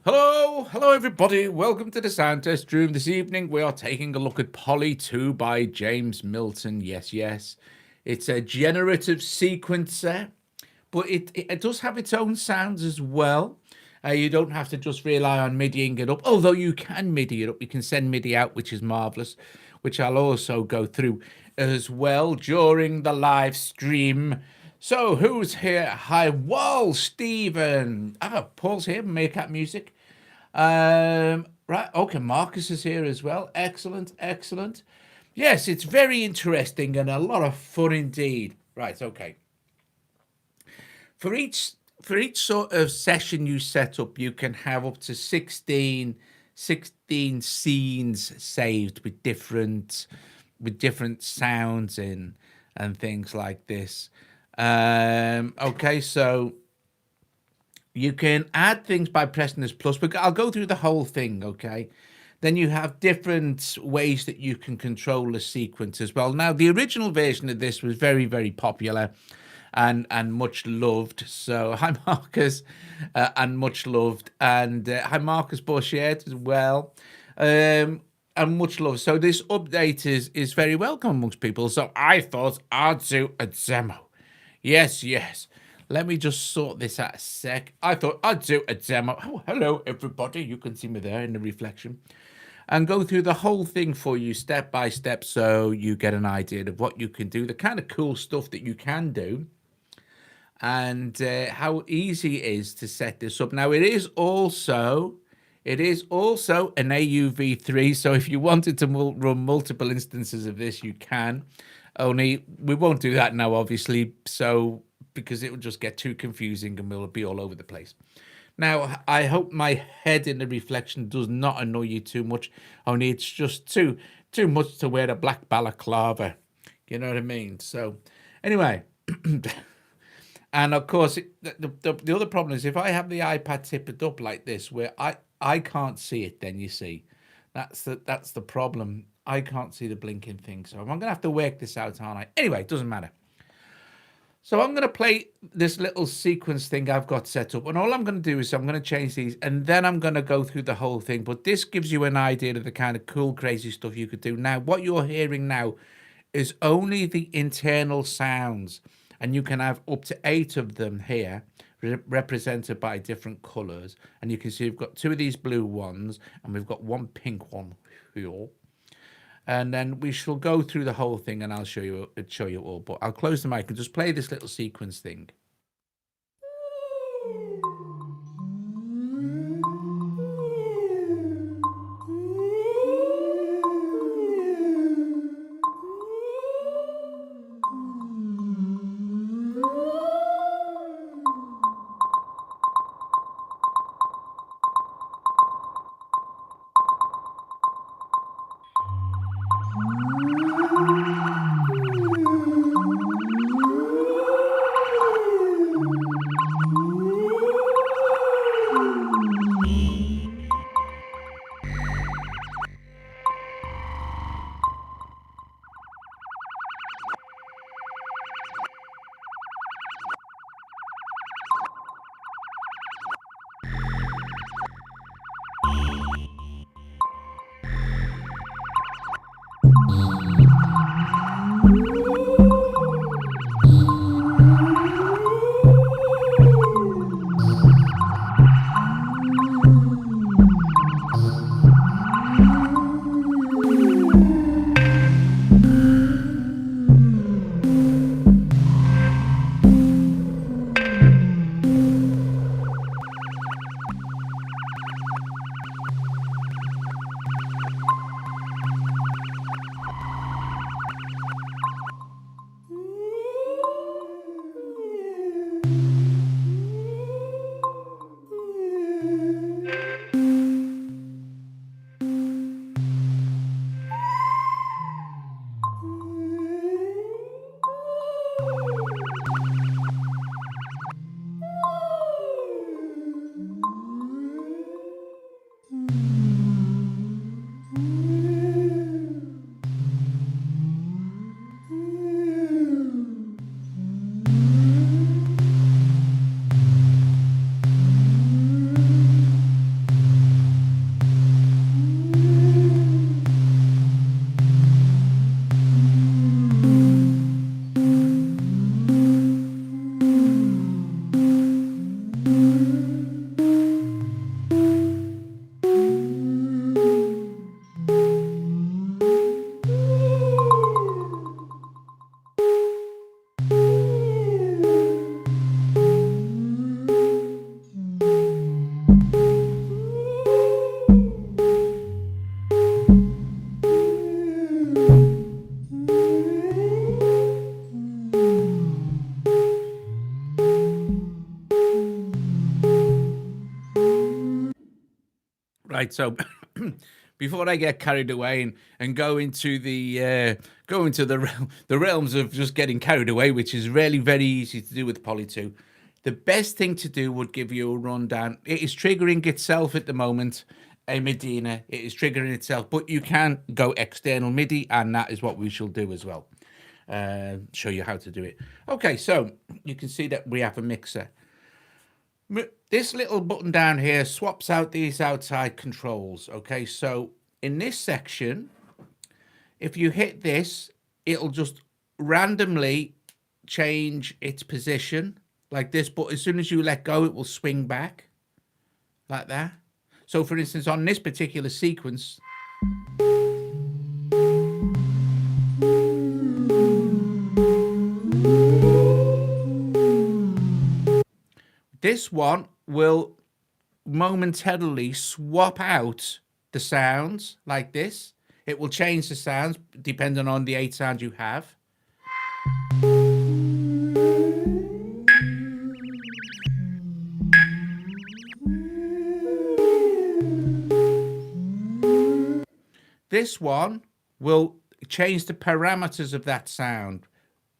Hello everybody. Welcome to the sound test room. This evening we are taking a look at Polly 2 by James Milton. Yes. It's a generative sequencer, but it does have its own sounds as well. You don't have to just rely on MIDIing it up, although you can MIDI it up. You can send MIDI out, which is marvelous, which I'll also go through as well during the live stream. So who's here? Hi, Wall, Stephen. Paul's here, Meerkat Music. Right, okay, Marcus is here as well. Excellent. Yes, it's very interesting and a lot of fun indeed. Right, okay. For each sort of session you set up, you can have up to 16 scenes saved with different sounds in and things like this. Okay, so you can add things by pressing this plus, but I'll go through the whole thing, okay? Then you have different ways that you can control the sequence as well. Now, the original version of this was very, very popular and much loved. So, hi, Marcus, and much loved. And hi, Marcus Borchet as well, and much love. So this update is very welcome amongst people. So I thought I'd do a demo. Yes. Let me just sort this out a sec. I thought I'd do a demo. Oh, hello, everybody. You can see me there in the reflection. And go through the whole thing for you step by step so you get an idea of what you can do, the kind of cool stuff that you can do, and how easy it is to set this up. Now, it is also an AUV3, so if you wanted to run multiple instances of this, you can. Only we won't do that now, obviously, so because it will just get too confusing and we'll be all over the place. Now, I hope my head in the reflection does not annoy you too much. Only it's just too much to wear a black balaclava. You know what I mean? So, anyway, and of course, the other problem is if I have the iPad tipped up like this, where I can't see it, then you see, that's the problem. I can't see the blinking thing, so I'm going to have to work this out, aren't I? Anyway, it doesn't matter. So I'm going to play this little sequence thing I've got set up, and all I'm going to do is I'm going to change these, and then I'm going to go through the whole thing. But this gives you an idea of the kind of cool, crazy stuff you could do. Now, what you're hearing now is only the internal sounds, and you can have up to 8 of them here, represented by different colors. And you can see we've got 2 of these blue ones, and we've got 1 pink one here. And then we shall go through the whole thing, and I'll show you all. But I'll close the mic and just play this little sequence thing. Right, so before I get carried away and go into the the realms of just getting carried away, which is really very easy to do with Poly 2, the best thing to do would give you a rundown. It is triggering itself at the moment, a Medina. It is triggering itself, but you can go external MIDI, and that is what we shall do as well. Show you how to do it. Okay, so you can see that we have a mixer. This little button down here swaps out these outside controls. Okay, so in this section, if you hit this, it'll just randomly change its position like this, but as soon as you let go, it will swing back like that. So for instance, on this particular sequence, this one will momentarily swap out the sounds like this. It will change the sounds depending on the 8 sounds you have. This one will change the parameters of that sound,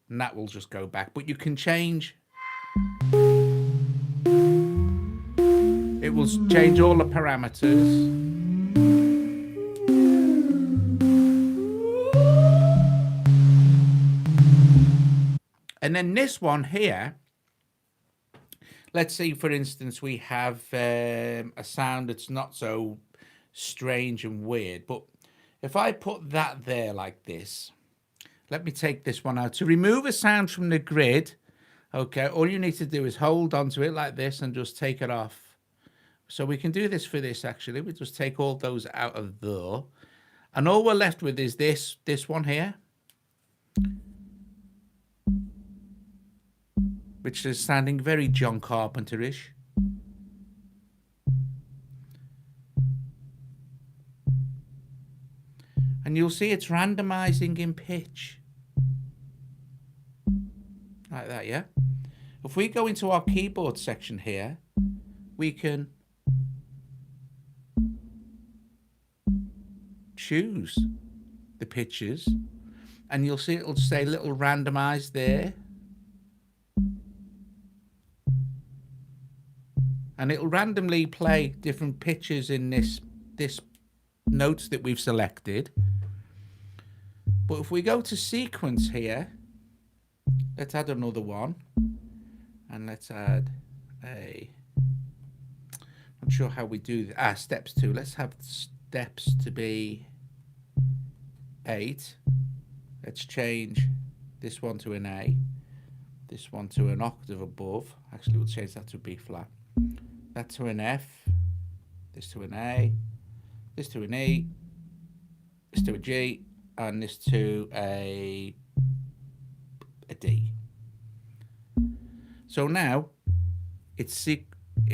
and that will just go back. But you can change. It will change all the parameters. And then this one here, let's say, for instance, we have a sound that's not so strange and weird. But if I put that there like this, let me take this one out. To remove a sound from the grid, okay, all you need to do is hold onto it like this and just take it off. So we can do this for this, actually. We just take all those out of there. And all we're left with is this one here, which is sounding very John Carpenter-ish. And you'll see it's randomizing in pitch. Like that, yeah? If we go into our keyboard section here, we can choose the pitches, and you'll see it'll say little randomized there, and it'll randomly play different pitches in this notes that we've selected. But if we go to sequence here, let's add another one, and let's add a, not sure how we do that. Steps 2. Let's have steps to be 8. Let's change this one to an A, this one to an octave above. Actually, we'll change that to B flat, that to an F, this to an A, this to an E, this to a G, and this to a D. So now it's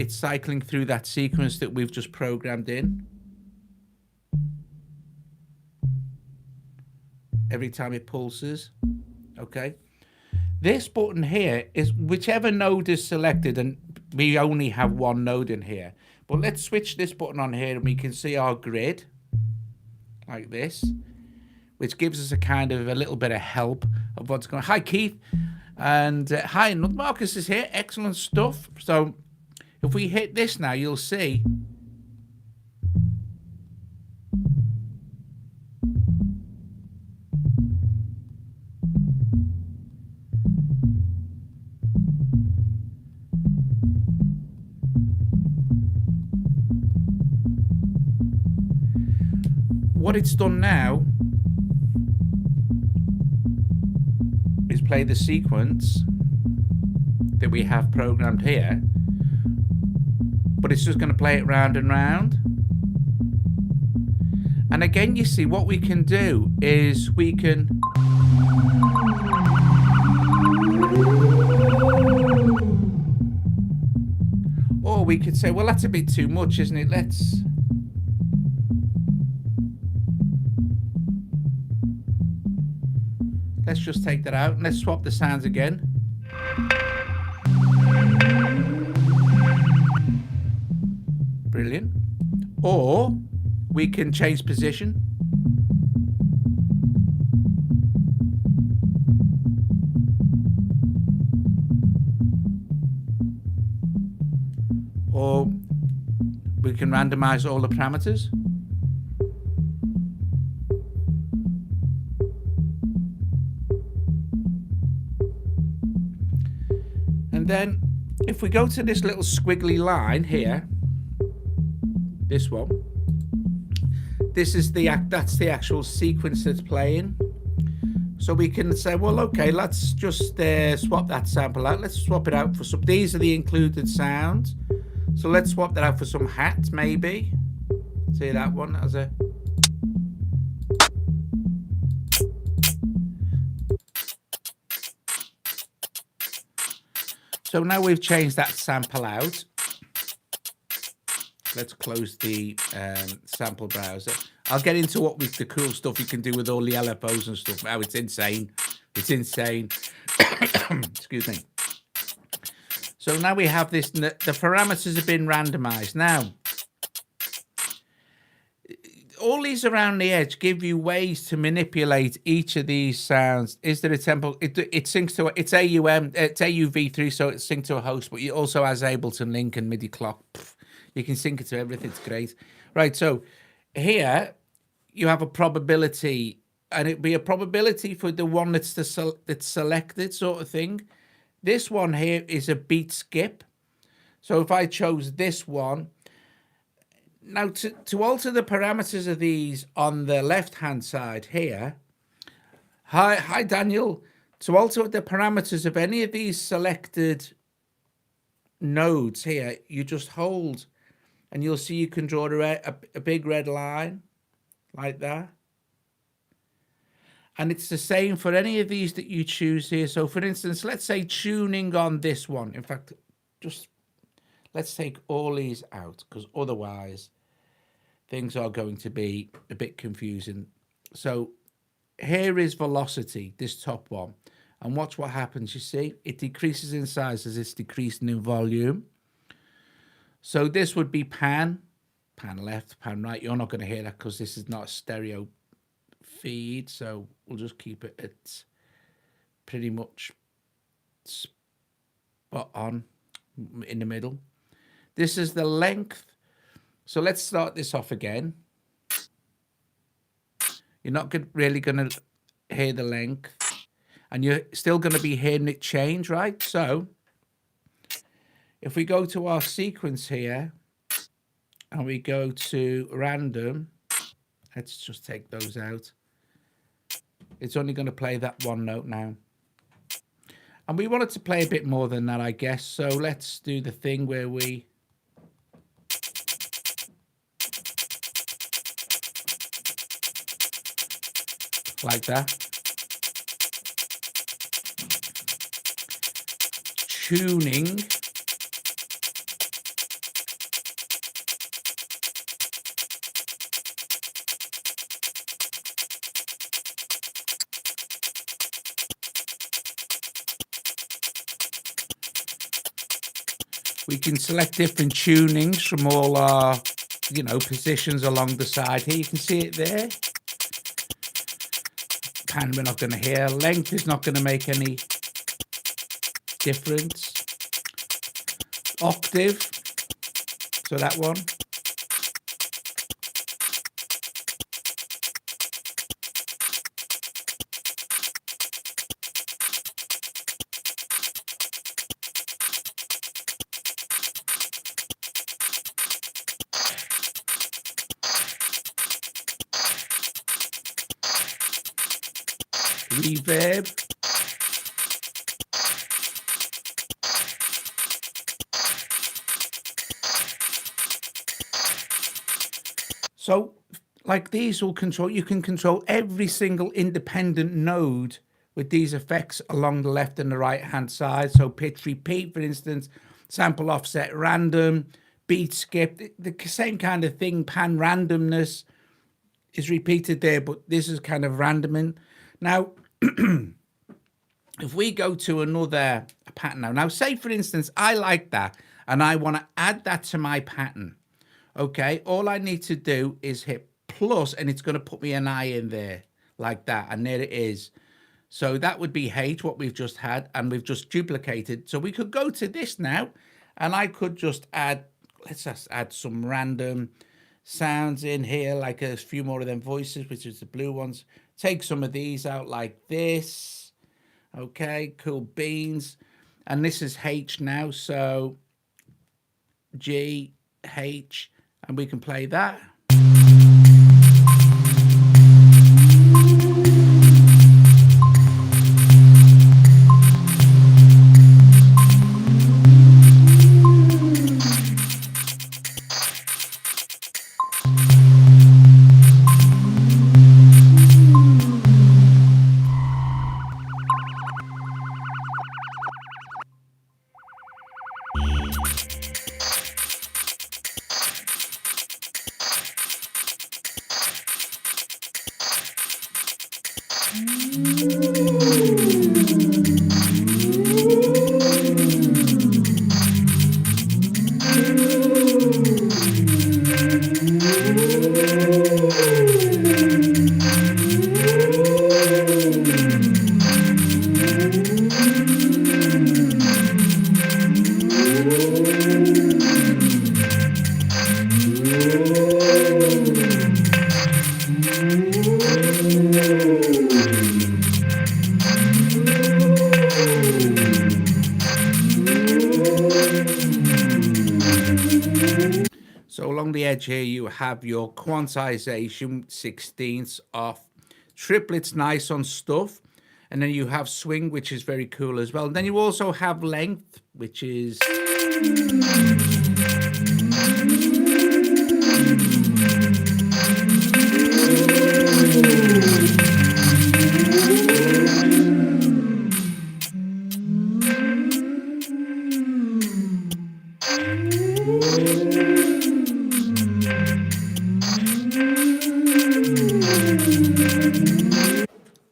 cycling through that sequence that we've just programmed in. Every time it pulses, okay? This button here is whichever node is selected, and we only have one node in here. But let's switch this button on here and we can see our grid like this, which gives us a kind of a little bit of help of what's going on. Hi, Keith. And hi, Marcus is here. Excellent stuff. So if we hit this now, you'll see what it's done now is play the sequence that we have programmed here, but it's just going to play it round and round. And again, you see what we can do is we can or we could say, well, that's a bit too much, isn't it? Let's just take that out and let's swap the sounds again. Brilliant. or we can change position. Or we can randomize all the parameters. And then if we go to this little squiggly line here, this one, this is that's the actual sequence that's playing. So we can say, well, okay, let's just swap that sample out. Let's swap it out for some, these are the included sounds. So let's swap that out for some hats, maybe. See that one as a... So now we've changed that sample out. Let's close the sample browser. I'll get into what the cool stuff you can do with all the LFOs and stuff. Oh, it's insane. It's insane. Excuse me. So now we have this, the parameters have been randomized. Now, all these around the edge give you ways to manipulate each of these sounds. Is there a tempo? It syncs to, it's AUV3, so it's synced to a host, but you also has Ableton Link and MIDI clock. You can sync it to everything. It's great. Right, so here you have a probability, and it'd be a probability for the one that's that's selected, sort of thing. This one here is a beat skip. So if I chose this one, now to alter the parameters of these on the left-hand side here, hi Daniel, to alter the parameters of any of these selected nodes here, you just hold and you'll see you can draw a big red line like that. And it's the same for any of these that you choose here. So for instance, let's say tuning on this one. In fact, just let's take all these out, because otherwise things are going to be a bit confusing. So here is velocity, this top one. And watch what happens. You see, it decreases in size as it's decreasing in volume. So this would be pan left, pan right. You're not going to hear that because this is not a stereo feed. So we'll just keep it at pretty much spot on in the middle. This is the length. So let's start this off again. You're not really going to hear the length. And you're still going to be hearing it change, right? So if we go to our sequence here and we go to random, let's just take those out. It's only going to play that one note now. And we want it to play a bit more than that, I guess. So let's do the thing where we... like that. Tuning. We can select different tunings from all our, positions along the side here. You can see it there. Pan we're not going to hear. Length is not going to make any difference. Octave, so that one. Reverb. So like these will control, you can control every single independent node with these effects along the left and the right hand side. So pitch repeat, for instance, sample offset random, beat skip, the same kind of thing. Pan randomness is repeated there, but this is kind of randoming. Now, if we go to another pattern now, say for instance, I like that and I want to add that to my pattern. Okay, all I need to do is hit plus, and it's going to put me an I in there like that, and there it is. So that would be H, what we've just had, and we've just duplicated. So we could go to this now, and I could just add, let's just add some random sounds in here, like a few more of them voices, which is the blue ones. Take some of these out like this. Okay, cool beans. And this is H now, so G, H, and we can play that. So along the edge here, you have your quantization, 16ths off. Triplets, nice on stuff. And then you have swing, which is very cool as well. And then you also have length, which is...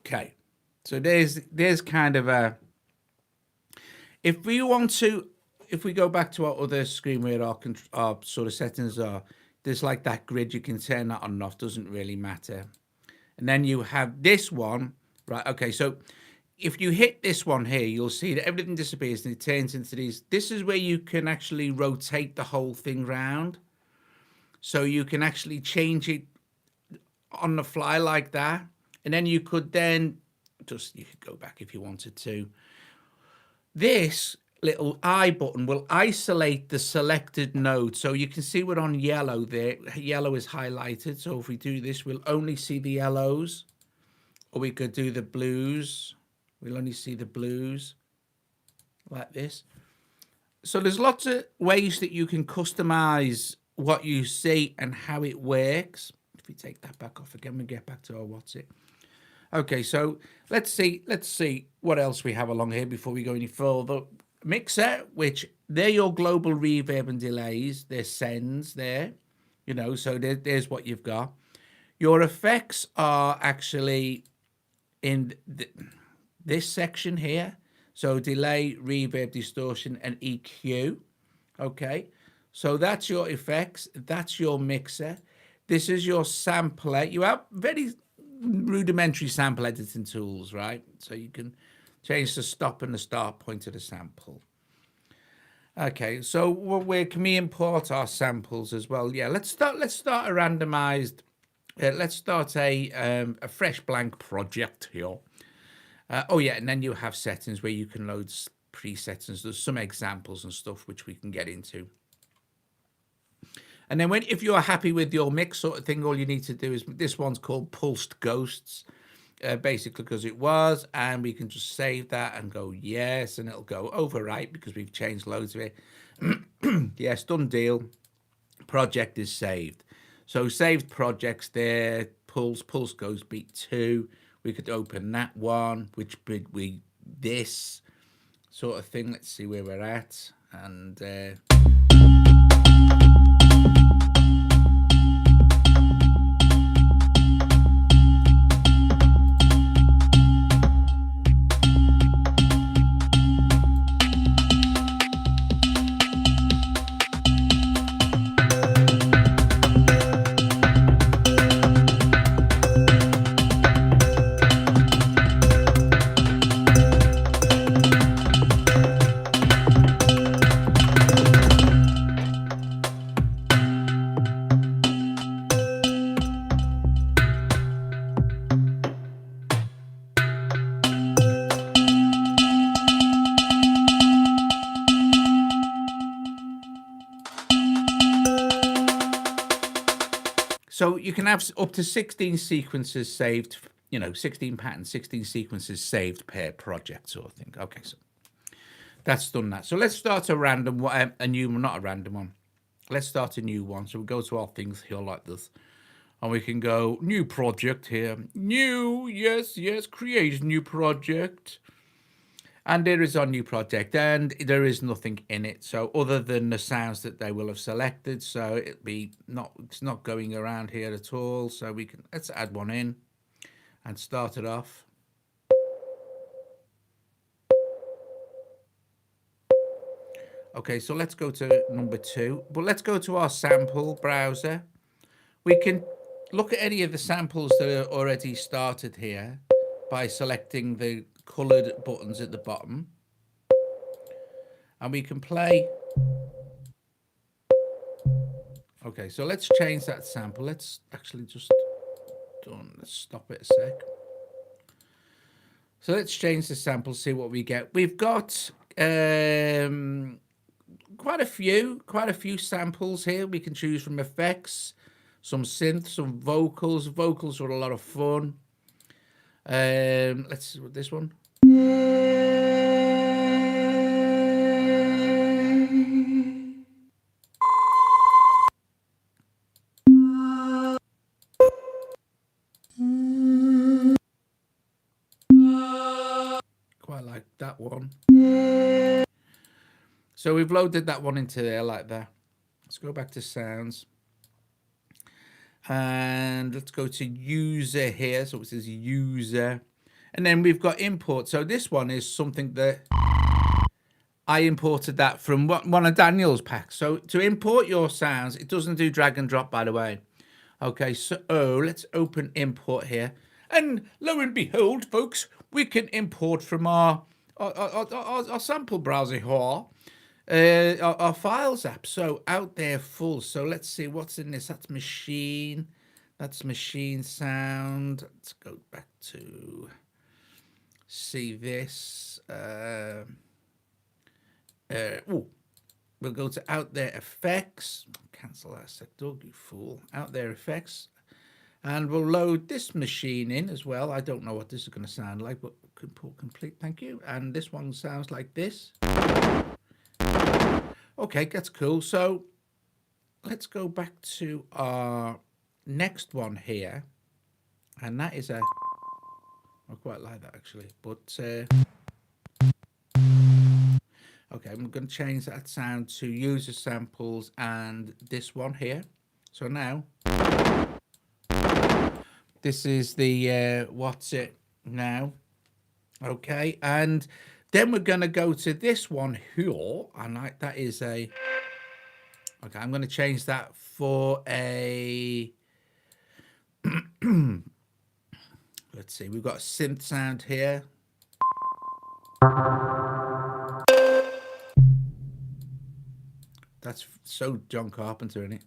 Okay, so there's kind of a... If we go back to our other screen where our sort of settings are, there's like that grid, you can turn that on and off, doesn't really matter. And then you have this one, right? Okay, so if you hit this one here, you'll see that everything disappears and it turns into these. This is where you can actually rotate the whole thing round. So you can actually change it on the fly like that. And then you could then you could go back if you wanted to. This little I button will isolate the selected node. So you can see we're on yellow there. Yellow is highlighted. So if we do this, we'll only see the yellows. Or we could do the blues. We'll only see the blues like this. So there's lots of ways that you can customize what you see and how it works. If we take that back off again, we get back to our what's it. Okay, so let's see what else we have along here before we go any further. Mixer, which they're your global reverb and delays. They're sends there, you know, so there's what you've got. Your effects are actually in this section here. So delay, reverb, distortion, and EQ. Okay, so that's your effects. That's your mixer. This is your sampler. You have very rudimentary sample editing tools, right? So you can change the stop and the start point of the sample. Okay, so where can we import our samples as well? Yeah, let's start a randomized. Let's start a fresh blank project here. Oh yeah, and then you have settings where you can load presets, and there's some examples and stuff which we can get into. And then if you're happy with your mix sort of thing, all you need to do is, this one's called Pulsed Ghosts, basically because it was, and we can just save that and go yes, and it'll go overwrite because we've changed loads of it. Yes, done deal. Project is saved. So saved projects there, Pulse Ghost Beat 2. We could open that one, which we this sort of thing. Let's see where we're at. And So you can have up to 16 sequences saved, 16 patterns, 16 sequences saved per project sort of thing. Okay, so that's done that. So let's start a random one, not a random one. Let's start a new one. So we'll go to our things here like this. And we can go new project here. New, yes, create new project. And there is our new project, and there is nothing in it. So other than the sounds that they will have selected, so it's not going around here at all. So let's add one in and start it off. Okay, so let's go to number 2, but let's go to our sample browser. We can look at any of the samples that are already started here by selecting the colored buttons at the bottom. And we can play. Okay, so let's change that sample. Let's actually just let's stop it a sec. So let's change the sample, see what we get. We've got quite a few samples here. We can choose from effects, some synth, some vocals. Vocals are a lot of fun. Let's see what this one. Quite like that one. So we've loaded that one into there like that. Let's go back to sounds. And let's go to user here. So it says user. And then we've got import. So this one is something that I imported that from one of Daniel's packs. So to import your sounds, it doesn't do drag and drop, by the way. Okay, so let's open import here. And lo and behold, folks, we can import from our sample browser here. Our files app. So out there full. So let's see what's in this. That's machine sound. Let's go back to see this. We'll go to out there effects. Cancel that sec, dog, you fool. Out there effects. And we'll load this machine in as well. I don't know what this is going to sound like, but import complete. Thank you. And this one sounds like this. Okay, that's cool. So let's go back to our next one here. And that is I quite like that actually. But okay, I'm going to change that sound to user samples and this one here. So now this is the what's it now. Okay, and then we're going to go to this one here, and that is a. Okay, I'm going to change that for a. Let's see, we've got a synth sound here. That's so John Carpenter, isn't it?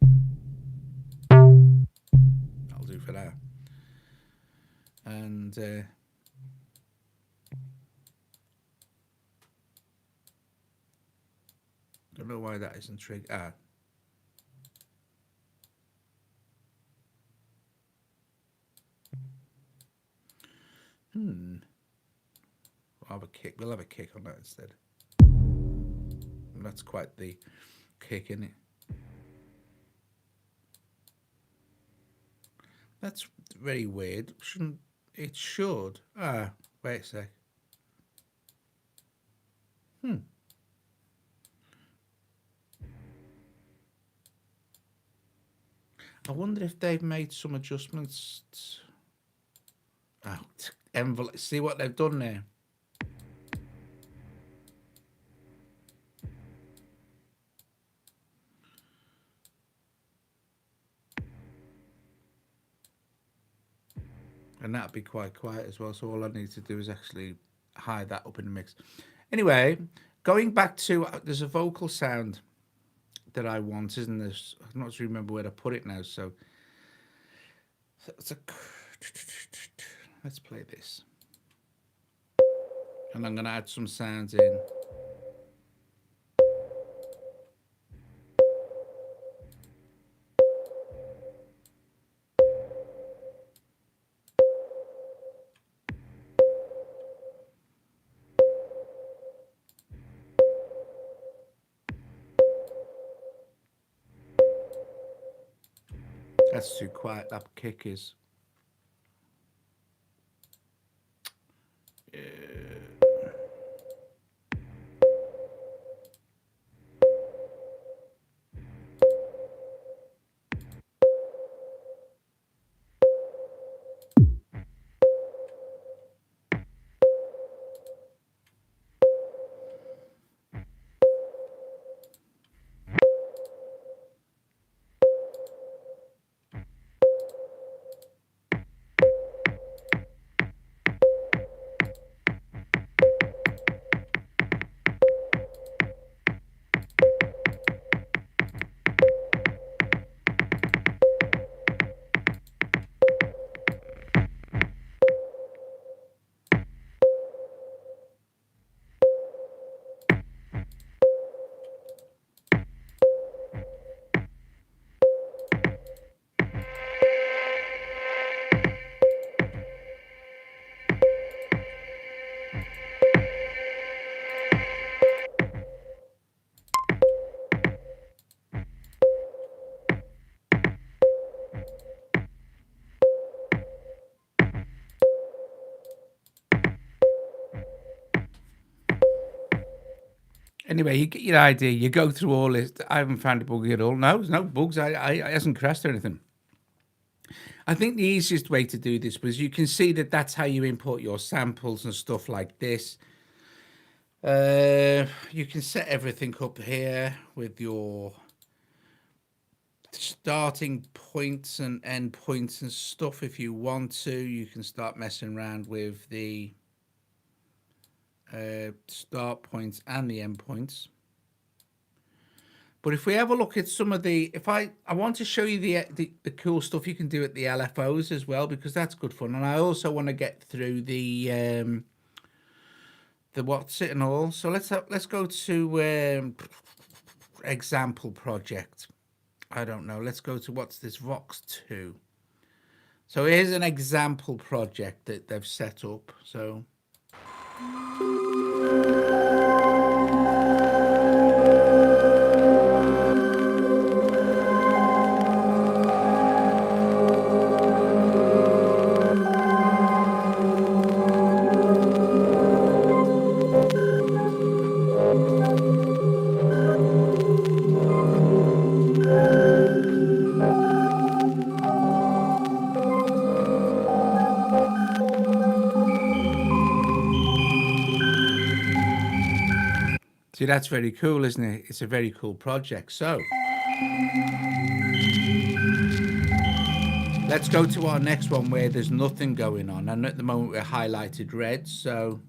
I'll do for that. And don't know why that isn't triggered. We'll have a kick. We'll have a kick on that instead. And that's quite the kick, isn't it? That's very weird. Shouldn't it? Should. Wait a sec. I wonder if they've made some adjustments. Envelope. See what they've done there. And that'd be quite quiet as well. So all I need to do is actually hide that up in the mix. Anyway, going back to there's a vocal sound that I want, isn't there? I'm not sure remember where to put it now. So let's play this. And I'm going to add some sounds in. That's too quiet. That kick is. Anyway, you get your idea. You go through all this. I haven't found a bug at all. No, there's no bugs. I hasn't crashed or anything. I think the easiest way to do this was you can see that that's how you import your samples and stuff like this. You can set everything up here with your starting points and end points and stuff if you want to. You can start messing around with the start points and the end points. But if we have a look at some of the, I want to show you the cool stuff you can do at the LFOs as well, because that's good fun. And I also want to get through the what's it and all. So let's go to example project. I don't know. Let's go to what's this Vox 2. So here's an example project that they've set up. So see, that's very cool, isn't it? It's a very cool project. So let's go to our next one where there's nothing going on. And at the moment we're highlighted red. So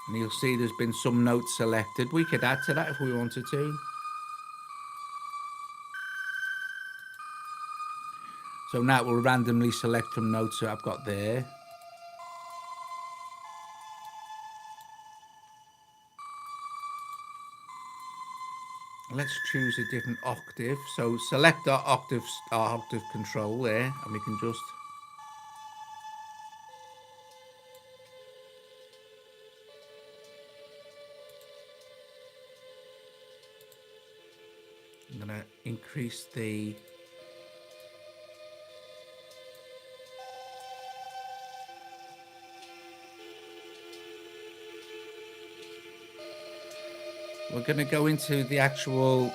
and you'll see there's been some notes selected. We could add to that if we wanted to. So now it will randomly select from notes that I've got there. Let's choose a different octave. So select our octave control there, and we can just I'm gonna increase the we're going to go into the actual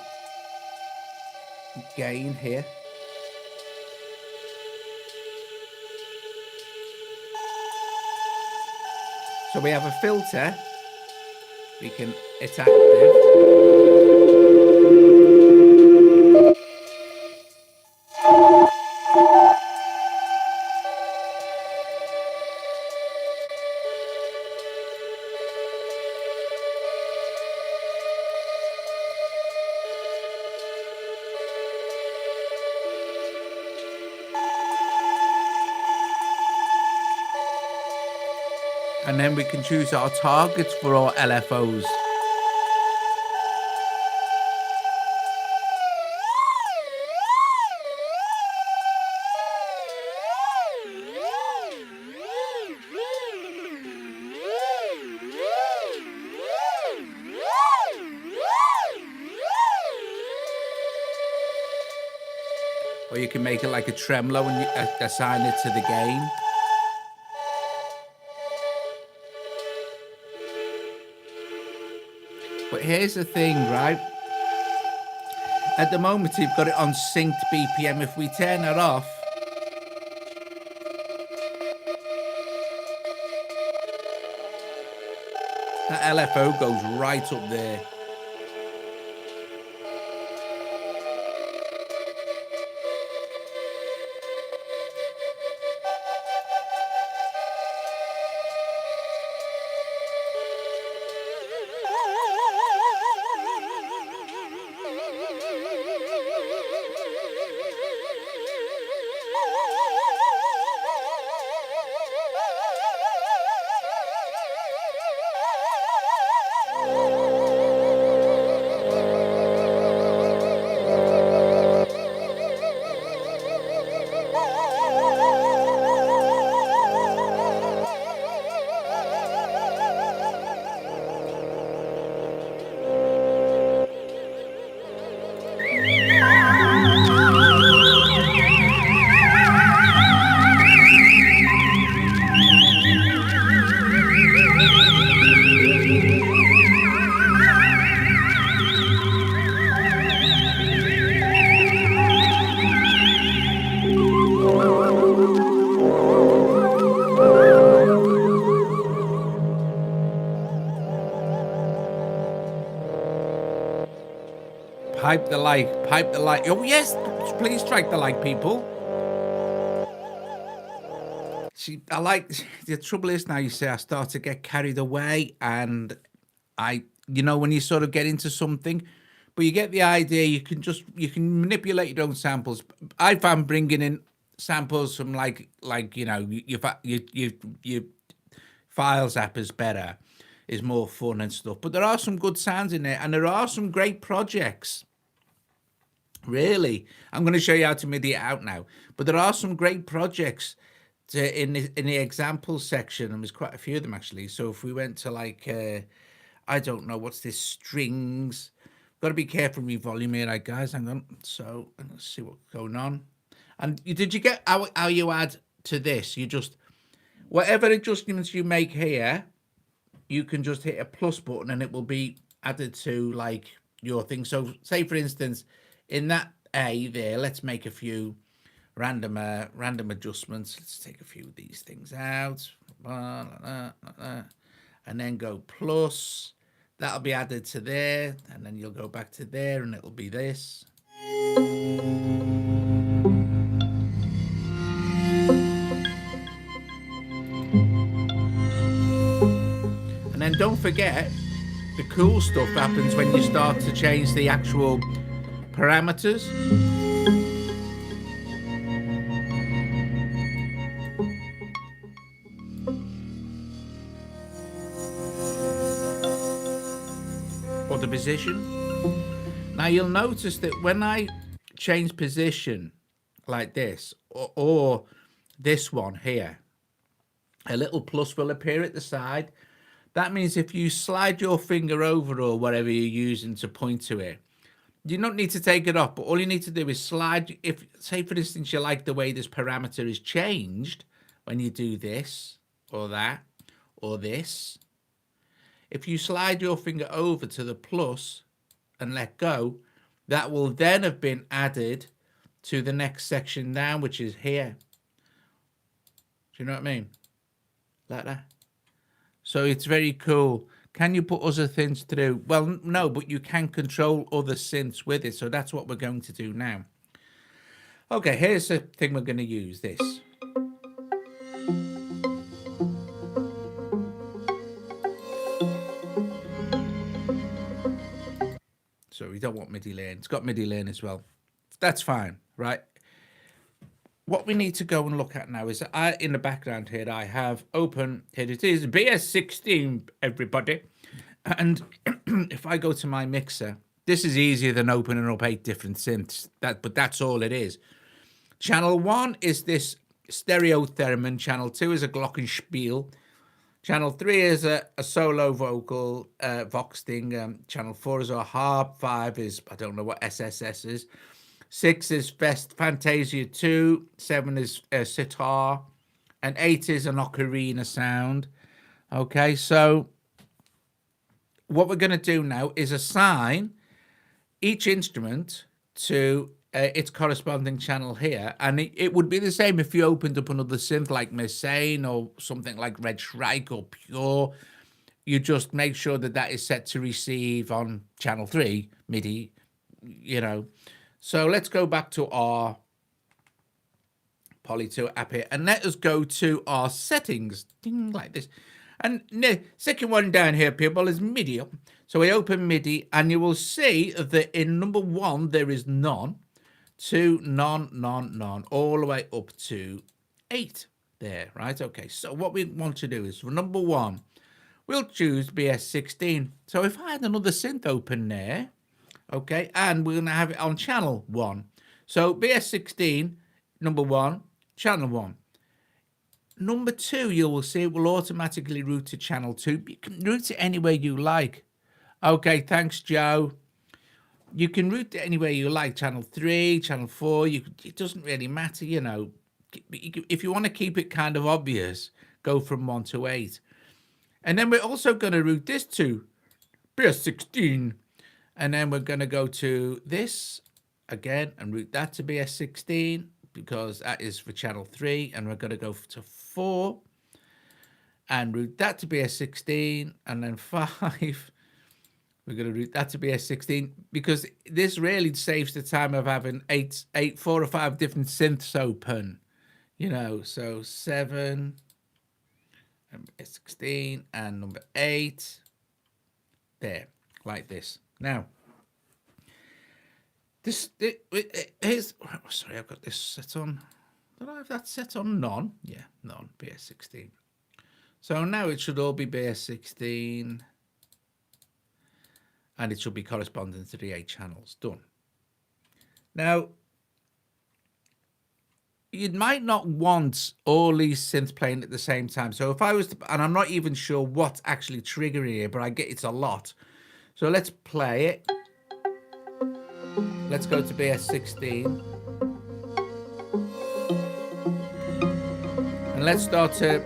gain here. So we have a filter. We can, it's active. And then we can choose our targets for our LFOs. Or you can make it like a tremolo and you assign it to the gain. But here's the thing, right? At the moment, you've got it on synced BPM. If we turn that off, that LFO goes right up there. Pipe the like, pipe the like. Oh, yes, please strike the like, people. See, I like, the trouble is now, you say I start to get carried away, and when you sort of get into something, but you get the idea. You can manipulate your own samples. I found bringing in samples from your Files app is better, is more fun and stuff. But there are some good sounds in there, and there are some great projects. Really, I'm going to show you how to MIDI it out now. But there are some great projects in the example section, and there's quite a few of them actually. So if we went to I don't know, what's this, strings. Got to be careful with volume here, right, guys? Hang on. So let's see what's going on. And did you get how you add to this? You just, whatever adjustments you make here, you can just hit a plus button and it will be added to your thing. So say for instance, in that A there, let's make a few random adjustments. Let's take a few of these things out, and then go plus. That'll be added to there, and then you'll go back to there, and it'll be this. And then don't forget, the cool stuff happens when you start to change the actual parameters. Or the position. Now you'll notice that when I change position like this, or this one here, a little plus will appear at the side. That means if you slide your finger over or whatever you're using to point to it, you don't need to take it off, but all you need to do is slide. If, say, for instance, you like the way this parameter is changed when you do this or that or this, if you slide your finger over to the plus and let go, that will then have been added to the next section down, which is here. Do you know what I mean? Like that. So it's very cool. Can you put other things through? Well, no, but you can control other synths with it. So that's what we're going to do now. Okay, here's the thing we're going to use, this. So we don't want MIDI lane. It's got MIDI lane as well. That's fine, right? What we need to go and look at now is in the background here, I have open, here it is, BS16, everybody. And if I go to my mixer, this is easier than opening up 8 different synths, but that's all it is. Channel 1 is this stereo theremin. Channel 2 is a glockenspiel. Channel 3 is a solo vocal Vox thing. Channel 4 is a harp. 5 is, I don't know what SSS is. 6 is Fantasia 2, 7 is sitar, and 8 is an ocarina sound. Okay, so what we're going to do now is assign each instrument to its corresponding channel here, and it would be the same if you opened up another synth like Messane or something like Red Shrike or Pure. You just make sure that that is set to receive on channel 3 MIDI, you know. So let's go back to our Poly 2 app here, and let us go to our settings, ding, like this. And the second one down here, people, is MIDI. So we open MIDI, and you will see that in number 1 there is none, 2 none, all the way up to 8 there, right? Okay, so what we want to do is for number 1, we'll choose BS16. So if I had another synth open there, okay, and we're going to have it on channel 1. So BS16, number 1, channel 1. Number 2, you will see it will automatically route to channel 2. You can route it anywhere you like. Okay, thanks, Joe. You can route it anywhere you like. Channel 3, channel 4. It doesn't really matter, you know. If you want to keep it kind of obvious, go from 1 to 8. And then we're also going to route this to BS16. And then we're going to go to this again and route that to BS16 because that is for channel 3. And we're going to go to 4 and route that to BS16. And then 5, we're going to route that to BS16 because this really saves the time of having 4 or 5 different synths open, you know. So 7 and BS16 and number 8 there, like this. Now, here's, sorry, I've got this set on. Did I have that set on none? Yeah, none, BS16. So now it should all be BS16. And it should be corresponding to the 8 channels. Done. Now, you might not want all these synths playing at the same time. So if I was to, and I'm not even sure what's actually triggering here, but I get it's a lot. So let's play it. Let's go to BS16. And let's start to,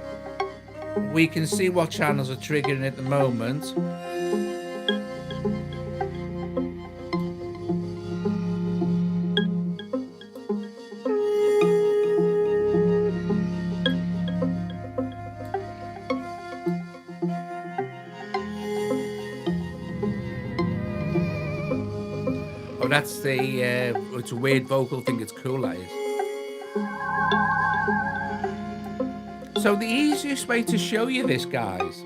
we can see what channels are triggering at the moment. Oh, that's the, it's a weird vocal thing. It's cool, that is. So the easiest way to show you this, guys,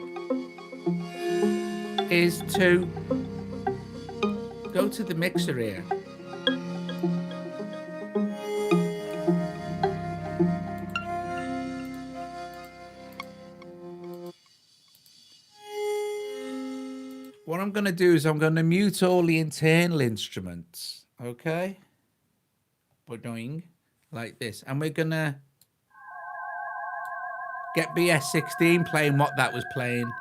is to go to the mixer here. What I'm going to do is I'm going to mute all the internal instruments, okay? We're doing like this. And we're going to get BS16 playing what that was playing.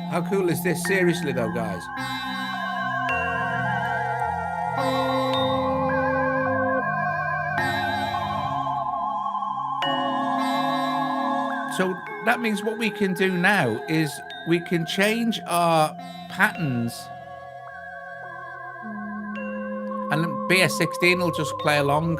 How cool is this? Seriously though, guys. So that means what we can do now is we can change our patterns and BS16 will just play along.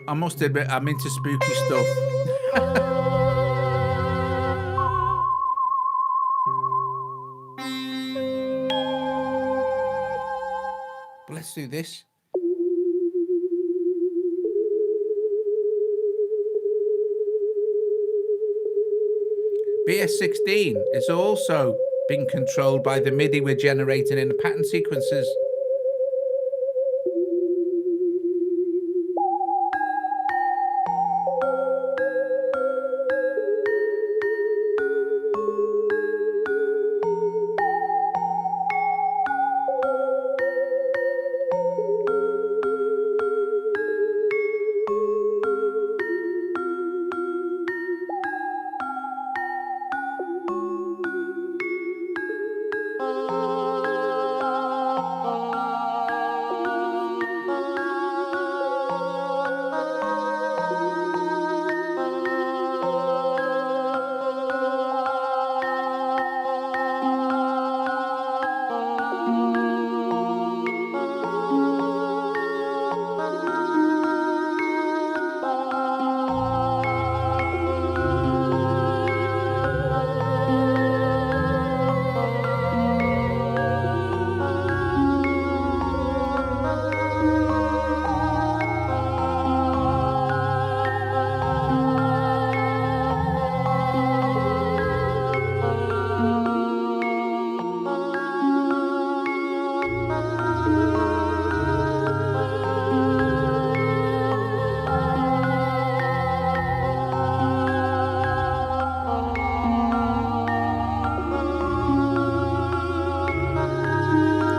I must admit, I'm into spooky stuff. do this. BS16 is also being controlled by the MIDI we're generating in the pattern sequences.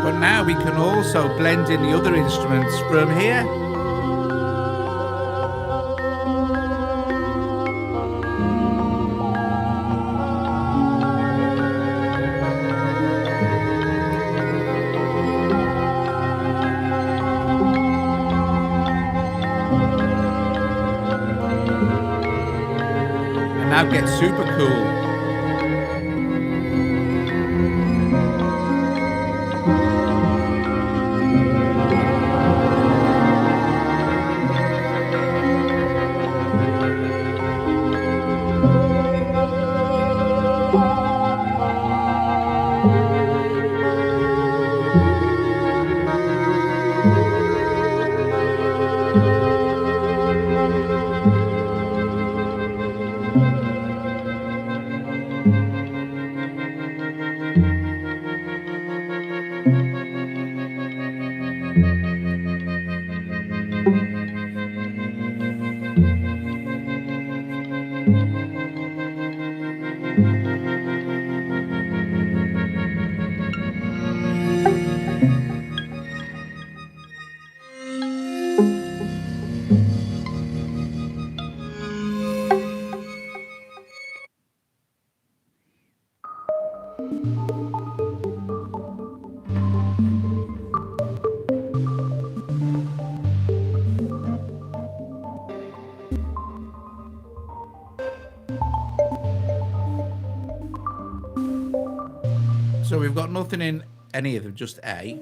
But now we can also blend in the other instruments from here. And now get super cool. So we've got nothing in any of them, just A.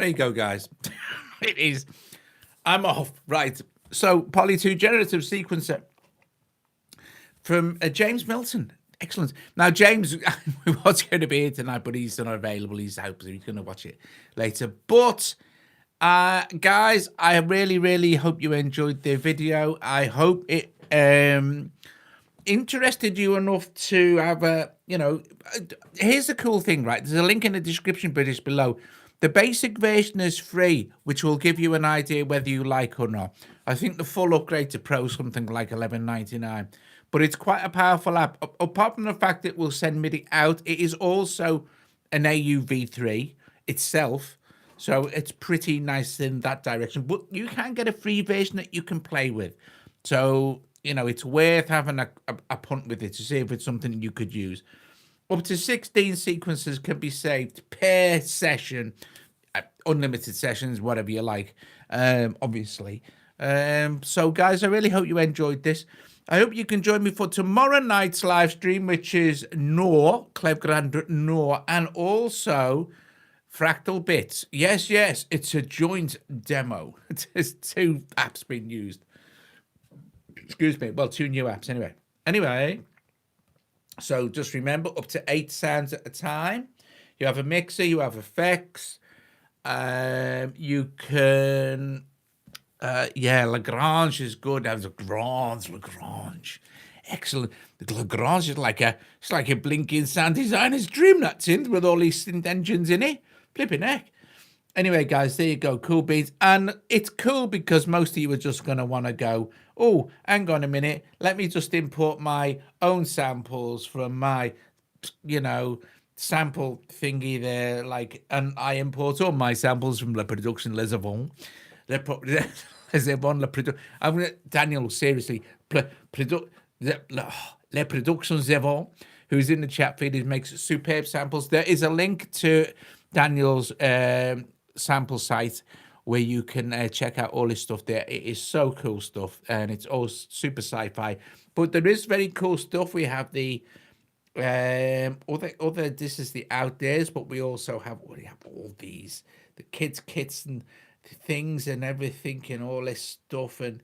there you go, guys. It is. I'm off. Right. So, Poly 2 generative sequencer from James Milton. Excellent. Now, James was going to be here tonight, but he's not available. He's out, so he's going to watch it later. But, guys, I really, really hope you enjoyed the video. I hope it interested you enough to have a, here's the cool thing, right? There's a link in the description below. The basic version is free, which will give you an idea whether you like or not. I think the full upgrade to Pro is something like $11.99. But it's quite a powerful app. Apart from the fact it will send MIDI out, it is also an AUV3 itself. So it's pretty nice in that direction. But you can get a free version that you can play with. So, it's worth having a punt with it to see if it's something you could use. Up to 16 sequences can be saved per session, unlimited sessions, whatever you like, obviously. So, guys, I really hope you enjoyed this. I hope you can join me for tomorrow night's live stream, which is Noor, Clevgrand Noor, and also Fractal Bits. Yes, it's a joint demo. There's 2 apps being used. Excuse me. Well, 2 new apps anyway. So just remember, up to 8 sounds at a time. You have a mixer, you have effects. You can, Lagrange is good. There's Lagrange. Excellent. The Lagrange is like a blinking sound designer's dream, that synth, with all these synth engines in it. Flipping heck. Anyway, guys, there you go. Cool beats. And it's cool because most of you are just going to want to go, oh, hang on a minute. Let me just import my own samples from my, sample thingy there. And I import all my samples from Les Productions Zvon. Les Daniel, seriously. Les Productions Zvon, who's in the chat feed, he makes superb samples. There is a link to Daniel's sample site where you can check out all his stuff there. It is so cool stuff, and it's all super sci-fi. But there is very cool stuff. We have the other. This is the out there's, but we also have all these kids kits and things and everything and all this stuff, and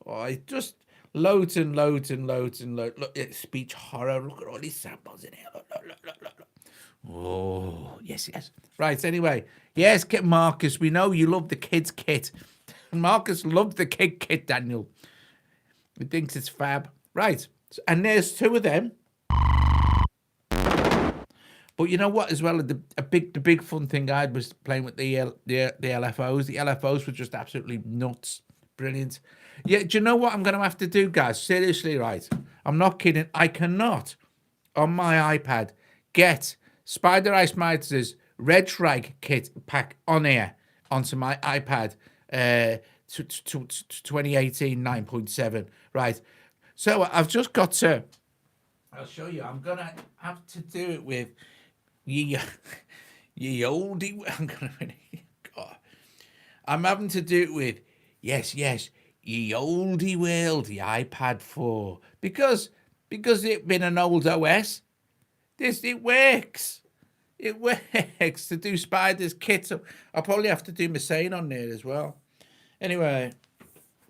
it just loads and loads and loads and loads. Look, it's speech horror. Look at all these samples in here. Look. Oh, yes. Right, anyway. Yes, Marcus, we know you love the kids' kit. Marcus loves the kit, Daniel. He thinks it's fab. Right, and there's 2 of them. But you know what, as well, the big fun thing I had was playing with the LFOs. The LFOs were just absolutely nuts. Brilliant. Yeah, do you know what I'm going to have to do, guys? Seriously, right? I'm not kidding. I cannot, on my iPad, get Spider Ice Midas' Red Shrike kit pack on here onto my iPad 2018 9.7. Right. So I've just got to, I'll show you. I'm going to have to do it with ye oldie. I'm having to do it with, yes, ye oldie world, the iPad 4. Because it been an old OS, it works. It works to do Spider's kits. I'll probably have to do Messane on there as well. Anyway,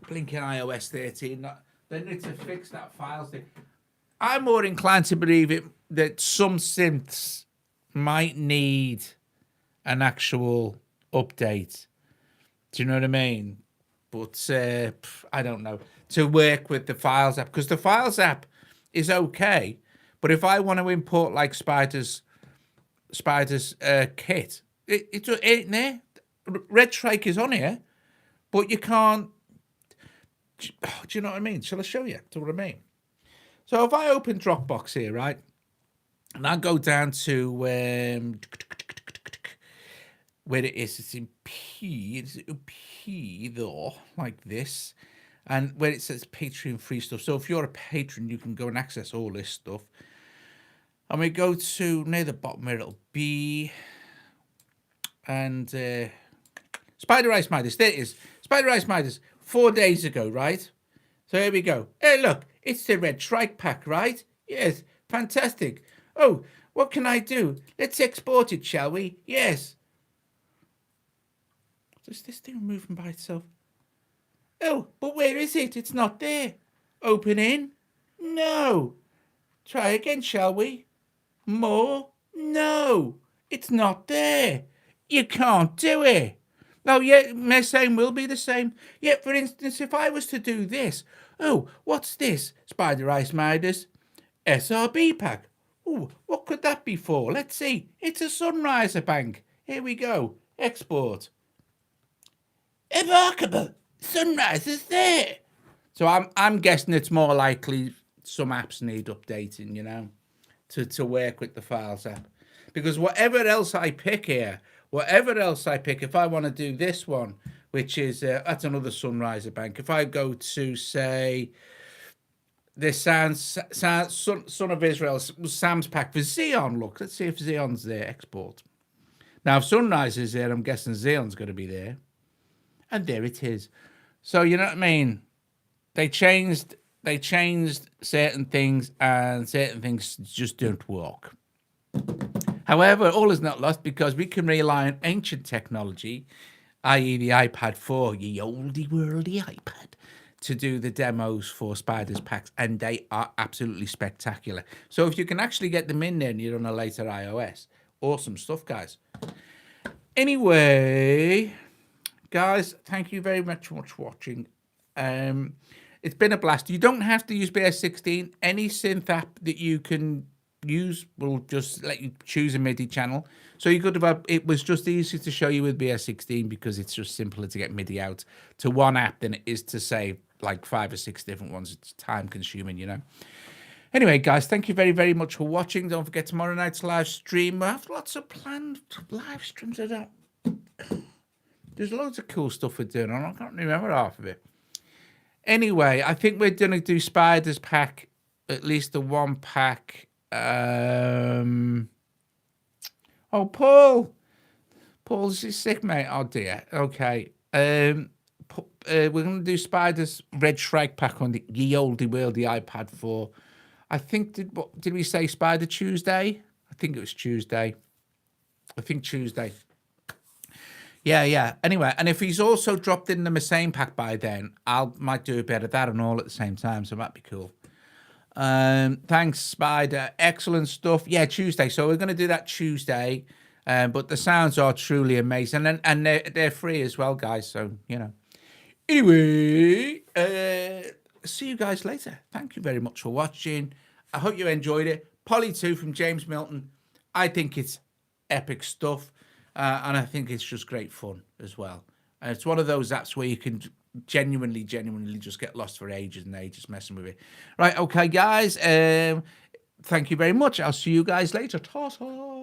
blinking iOS 13. They need to fix that files thing. I'm more inclined to believe that some synths might need an actual update. Do you know what I mean? But I don't know. To work with the Files app. Because the Files app is okay. But if I want to import like Spider's kit, it ain't there. Red Shrike is on here, but you can't. Do you know what I mean? Shall I show you? Do you know what I mean? So if I open Dropbox here, right, and I go down to where it is, it's in P. It's in P though, like this, and where it says Patreon free stuff. So if you're a patron, you can go and access all this stuff. And we go to near the bottom where it'll be, and Spider Ice Midas. There it is. Spider Ice Midas. 4 days ago, right? So here we go. Hey, look, it's the Red Shrike pack, right? Yes, fantastic. Oh, what can I do? Let's export it, shall we? Yes. Is this thing moving by itself? Oh, but where is it? It's not there. Open in? No. Try again, shall we? More? No. It's not there. You can't do it. Oh, yeah, my same will be the same. Yeah, for instance, if I was to do this. Oh, what's this? Spider Ice Miders. SRB pack. Oh, what could that be for? Let's see. It's a Sunriser bank. Here we go. Export. Remarkable. Sunriser's there. So I'm guessing it's more likely some apps need updating, you know, to work with the Files app. Because whatever else I pick here, if I want to do this one, which is, that's another Sunriser bank. If I go to, say, this Son of Israel, Sam's pack for Xeon, look, let's see if Xeon's there, export. Now, if Sunriser's there, I'm guessing Xeon's going to be there. And there it is. So, you know what I mean? They changed certain things, and certain things just don't work. However, all is not lost, because we can rely on ancient technology, i.e. the iPad 4, ye oldie worldy iPad, to do the demos for Spiders packs, and they are absolutely spectacular. So if you can actually get them in there and you're on a later iOS, awesome stuff, guys. Anyway, guys, thank you very much for watching. It's been a blast. You don't have to use BS16. Any synth app that you can use will just let you choose a MIDI channel. So you could have, it was just easier to show you with BS16 because it's just simpler to get MIDI out to one app than it is to say like 5 or 6 different ones. It's time consuming, you know. Anyway, guys, thank you very, very much for watching. Don't forget tomorrow night's live stream. I have lots of planned live streams. There's loads of cool stuff we're doing on. I can't remember half of it. Anyway, I think we're going to do Spiders pack, at least the one pack. Oh, Paul's sick, mate. Oh dear. Okay. We're going to do Spiders Red Shrike pack on the ye oldie worldy iPad 4. I think did we say Spider Tuesday? I think it was Tuesday. Tuesday. Yeah. Anyway, and if he's also dropped in the same pack by then, might do a bit of that and all at the same time, so that'd be cool. Thanks, Spider. Excellent stuff. Yeah, Tuesday. So we're going to do that Tuesday. But the sounds are truly amazing, and they're free as well, guys. So you know. Anyway, see you guys later. Thank you very much for watching. I hope you enjoyed it. Polly 2 from James Milton. I think it's epic stuff. And I think it's just great fun as well. And it's one of those apps where you can genuinely just get lost for ages and ages messing with it. Right, okay, guys. Thank you very much. I'll see you guys later. Ta-ta.